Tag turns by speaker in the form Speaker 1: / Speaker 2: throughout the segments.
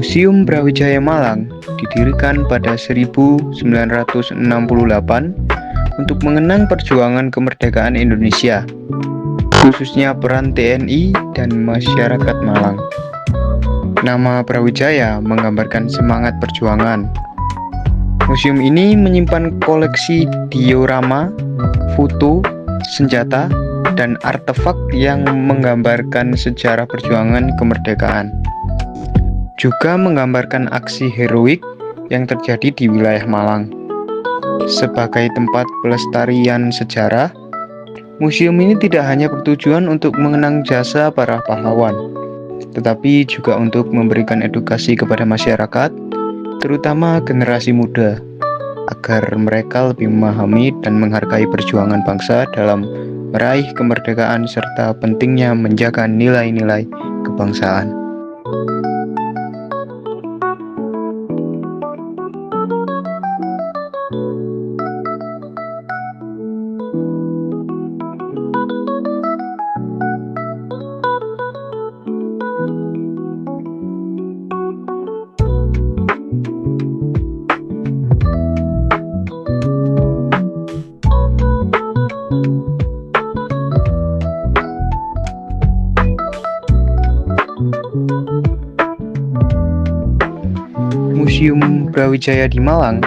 Speaker 1: Museum Brawijaya Malang didirikan pada 1968 untuk mengenang perjuangan kemerdekaan Indonesia, khususnya peran TNI dan masyarakat Malang. Nama Brawijaya menggambarkan semangat perjuangan. Museum ini menyimpan koleksi diorama, foto, senjata, dan artefak yang menggambarkan sejarah perjuangan kemerdekaan. Juga menggambarkan aksi heroik yang terjadi di wilayah Malang. Sebagai tempat pelestarian sejarah, museum ini tidak hanya bertujuan untuk mengenang jasa para pahlawan, tetapi juga untuk memberikan edukasi kepada masyarakat, terutama generasi muda, agar mereka lebih memahami dan menghargai perjuangan bangsa dalam meraih kemerdekaan serta pentingnya menjaga nilai-nilai kebangsaan. Museum Brawijaya di Malang,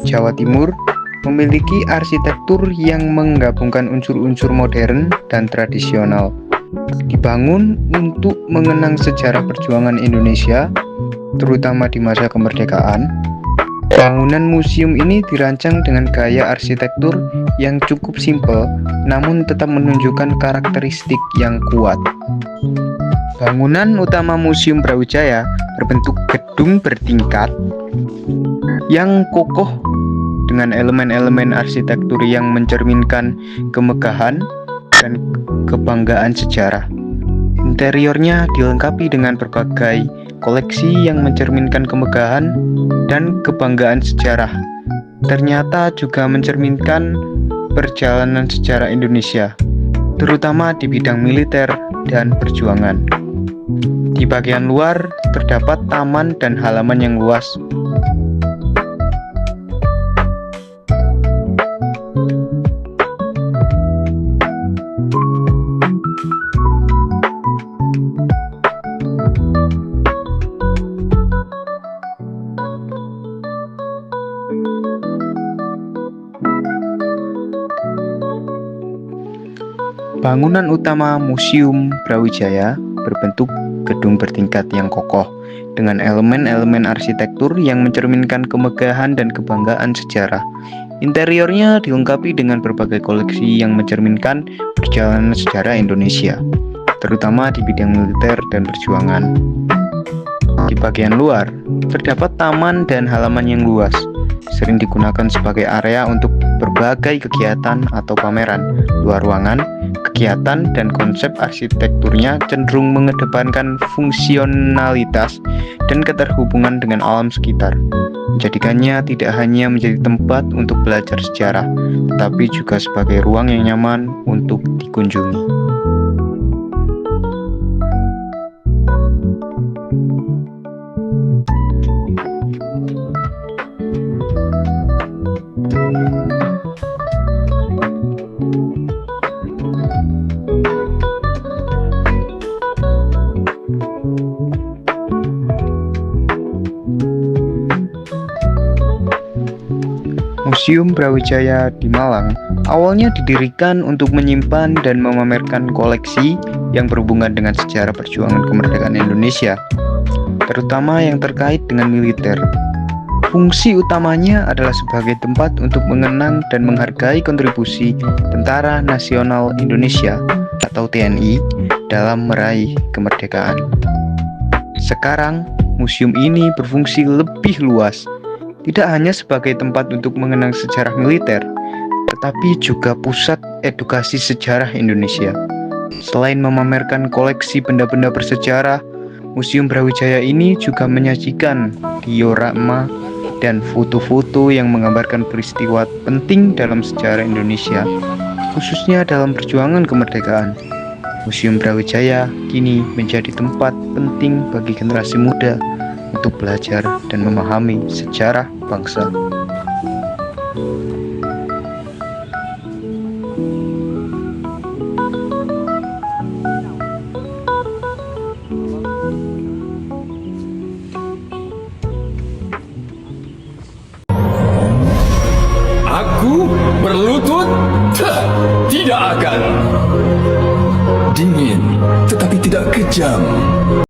Speaker 1: Jawa Timur, memiliki arsitektur yang menggabungkan unsur-unsur modern dan tradisional. Dibangun untuk mengenang sejarah perjuangan Indonesia, terutama di masa kemerdekaan. Bangunan museum ini dirancang dengan gaya arsitektur yang cukup simpel, namun tetap menunjukkan karakteristik yang kuat. Bangunan utama Museum Brawijaya berbentuk gedung bertingkat yang kokoh dengan elemen-elemen arsitektur yang mencerminkan kemegahan dan kebanggaan sejarah. Interiornya dilengkapi dengan berbagai koleksi yang mencerminkan kemegahan dan kebanggaan sejarah. Ternyata juga mencerminkan perjalanan sejarah Indonesia, terutama di bidang militer dan perjuangan. Di bagian luar terdapat taman dan halaman yang luas. Bangunan utama Museum Brawijaya berbentuk gedung bertingkat yang kokoh dengan elemen-elemen arsitektur yang mencerminkan kemegahan dan kebanggaan sejarah. Interiornya dilengkapi dengan berbagai koleksi yang mencerminkan perjalanan sejarah Indonesia, terutama di bidang militer dan perjuangan. Di bagian luar terdapat taman dan halaman yang luas, sering digunakan sebagai area untuk berbagai kegiatan atau pameran. Luar ruangan, kegiatan dan konsep arsitekturnya cenderung mengedepankan fungsionalitas dan keterhubungan dengan alam sekitar, menjadikannya tidak hanya menjadi tempat untuk belajar sejarah, tetapi juga sebagai ruang yang nyaman untuk dikunjungi. Museum Brawijaya di Malang awalnya didirikan untuk menyimpan dan memamerkan koleksi yang berhubungan dengan sejarah perjuangan kemerdekaan Indonesia, terutama yang terkait dengan militer. Fungsi utamanya adalah sebagai tempat untuk mengenang dan menghargai kontribusi Tentara Nasional Indonesia atau TNI dalam meraih kemerdekaan. Sekarang, museum ini berfungsi lebih luas, tidak hanya sebagai tempat untuk mengenang sejarah militer, tetapi juga pusat edukasi sejarah Indonesia. Selain memamerkan koleksi benda-benda bersejarah, Museum Brawijaya ini juga menyajikan diorama dan foto-foto yang menggambarkan peristiwa penting dalam sejarah Indonesia, khususnya dalam perjuangan kemerdekaan. Museum Brawijaya kini menjadi tempat penting bagi generasi muda untuk belajar dan memahami sejarah bangsa.
Speaker 2: Aku berlutut? Tidak akan. Dingin, tetapi tidak kejam.